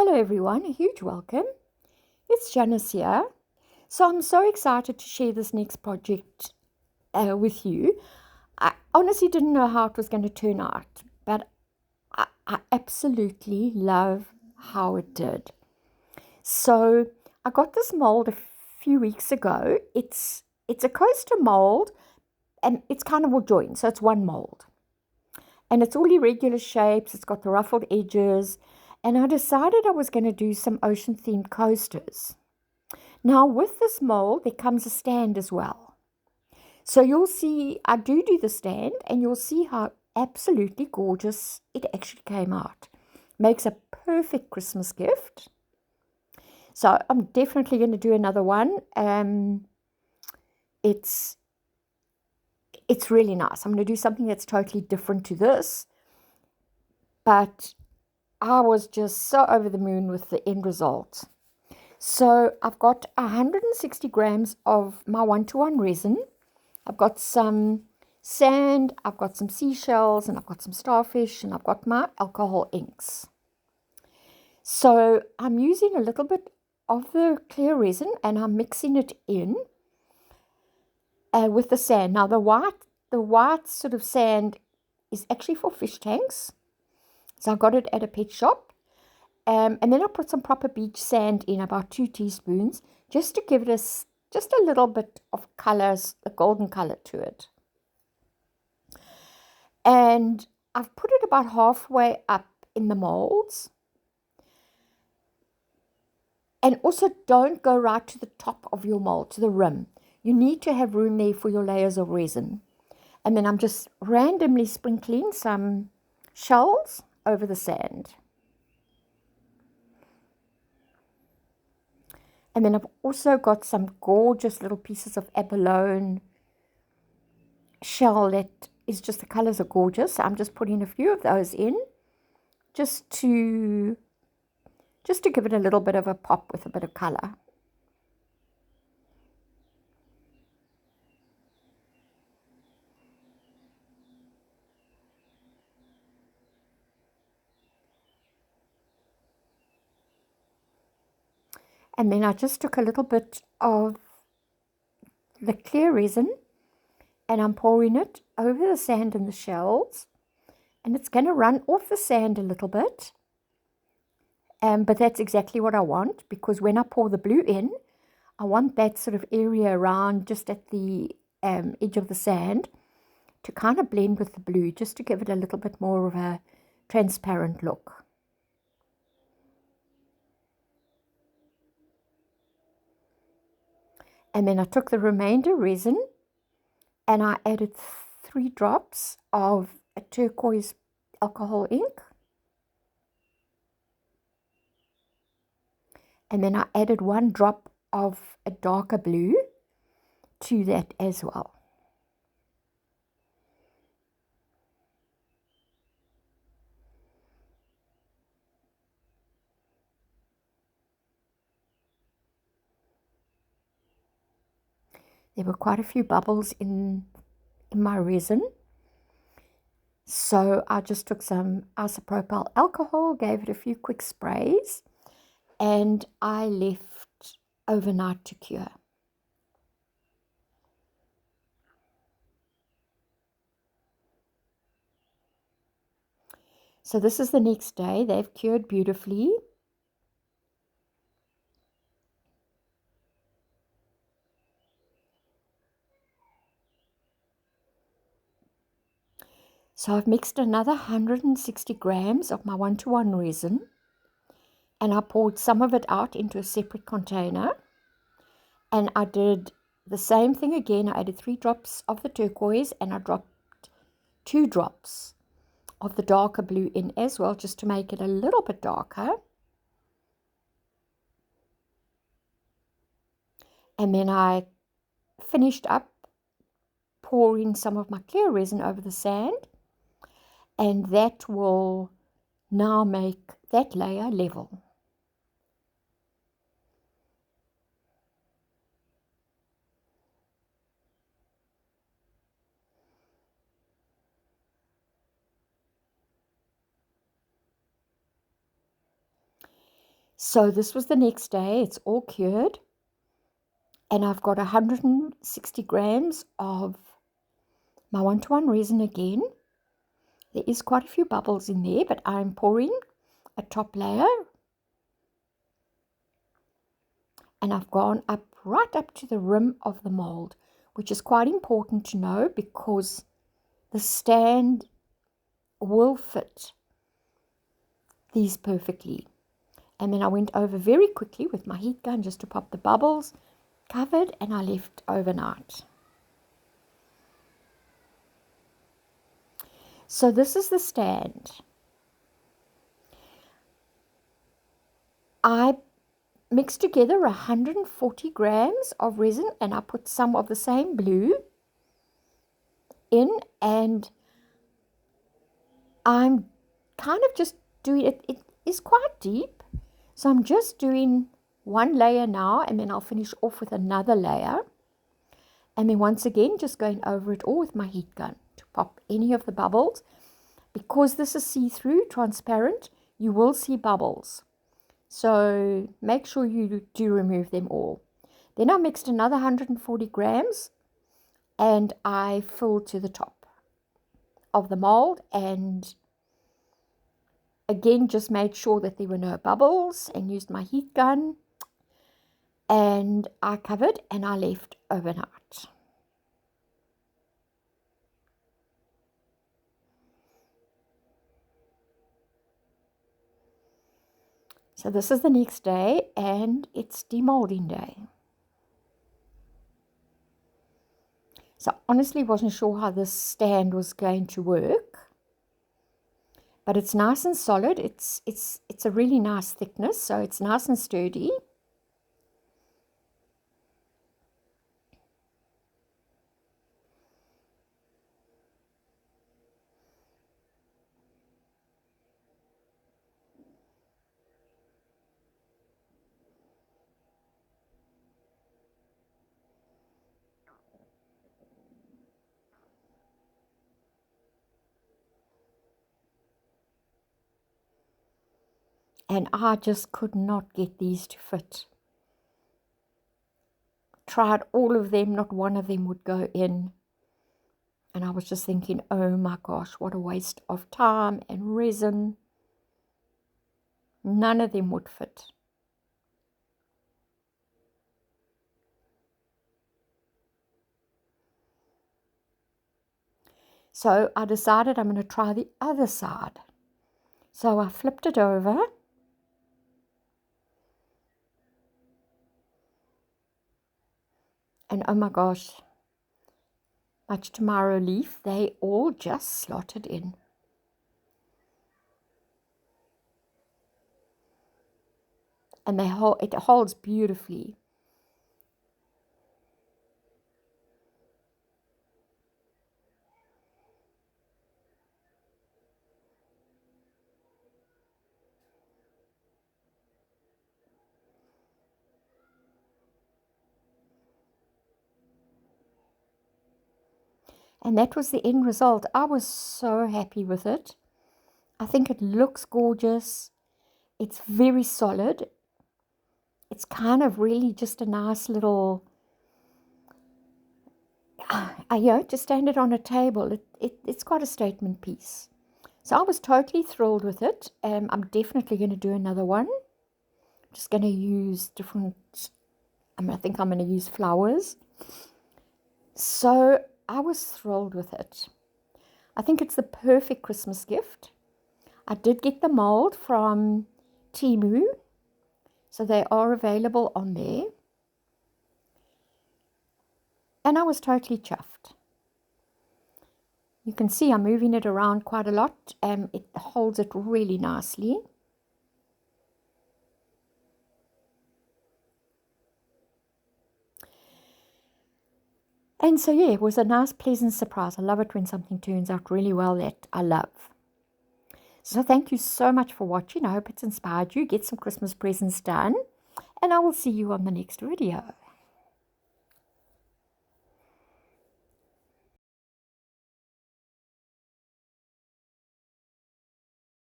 Hello everyone, a huge welcome. It's Janice here. So I'm so excited to share this next project with you. I honestly didn't know how it was going to turn out, but I absolutely love how it did. So I got this mold a few weeks ago. It's a coaster mold and it's kind of all joined, so it's one mold. And it's all irregular shapes, it's got the ruffled edges, and I decided I was going to do some ocean-themed coasters. Now, with this mold, there comes a stand as well. So you'll see, I do the stand, and you'll see how absolutely gorgeous it actually came out. Makes a perfect Christmas gift. So I'm definitely going to do another one. It's really nice. I'm going to do something that's totally different to this. But I was just so over the moon with the end result. So I've got 160 grams of my 1-to-1 resin. I've got some sand, I've got some seashells, and I've got some starfish, and I've got my alcohol inks. So I'm using a little bit of the clear resin and I'm mixing it in with the sand. Now the white sort of sand is actually for fish tanks. So I got it at a pet shop. And then I put some proper beach sand in, about 2 teaspoons, just to give it just a little bit of colors, a golden color to it. And I've put it about halfway up in the molds. And also don't go right to the top of your mold, to the rim. You need to have room there for your layers of resin. And then I'm just randomly sprinkling some shells over the sand. And then I've also got some gorgeous little pieces of abalone shell that is just, the colors are gorgeous. So I'm just putting a few of those in just to give it a little bit of a pop with a bit of color. And then I just took a little bit of the clear resin and I'm pouring it over the sand and the shells. And it's going to run off the sand a little bit. But that's exactly what I want, because when I pour the blue in, I want that sort of area around just at the edge of the sand to kind of blend with the blue, just to give it a little bit more of a transparent look. And then I took the remainder resin and I added 3 drops of a turquoise alcohol ink. And then I added 1 drop of a darker blue to that as well. There were quite a few bubbles in my resin. So I just took some isopropyl alcohol, gave it a few quick sprays, and I left overnight to cure. So this is the next day. They've cured beautifully. So I've mixed another 160 grams of my 1-to-1 resin, and I poured some of it out into a separate container. And I did the same thing again. I added 3 drops of the turquoise and I dropped 2 drops of the darker blue in as well, just to make it a little bit darker. And then I finished up pouring some of my clear resin over the sand, and that will now make that layer level. So this was the next day. It's all cured. And I've got 160 grams of my 1-to-1 resin again. There is quite a few bubbles in there, but I'm pouring a top layer. And I've gone up right up to the rim of the mold, which is quite important to know because the stand will fit these perfectly. And then I went over very quickly with my heat gun just to pop the bubbles, covered, and I left overnight. So this is the stand. I mixed together 140 grams of resin and I put some of the same blue in, and I'm kind of just doing it. It is quite deep, so I'm just doing one layer now, and then I'll finish off with another layer, and then once again just going over it all with my heat gun to pop any of the bubbles. Because this is see-through, transparent, you will see bubbles, so make sure you do remove them all. Then I mixed another 140 grams and I filled to the top of the mold, and again just made sure that there were no bubbles and used my heat gun, and I covered and I left overnight. So this is the next day and it's demolding day. So I honestly wasn't sure how this stand was going to work, but it's nice and solid. It's a really nice thickness, so it's nice and sturdy. And I just could not get these to fit. Tried all of them, not one of them would go in. And I was just thinking, oh my gosh, what a waste of time and resin. None of them would fit. So I decided I'm going to try the other side. So I flipped it over. And oh my gosh, much to my relief, they all just slotted in. And it holds beautifully. And that was the end result. I was so happy with it. I think it looks gorgeous. It's very solid. It's kind of really just a nice little, to stand it on a table. It's quite a statement piece. So I was totally thrilled with it. I'm definitely going to do another one. Just going to use different, I think I'm going to use flowers. So I was thrilled with it. I think it's the perfect Christmas gift. I did get the mold from Temu, so they are available on there. And I was totally chuffed. You can see I'm moving it around quite a lot, and it holds it really nicely. And so, yeah, it was a nice, pleasant surprise. I love it when something turns out really well that I love. So thank you so much for watching. I hope it's inspired you. Get some Christmas presents done. And I will see you on the next video.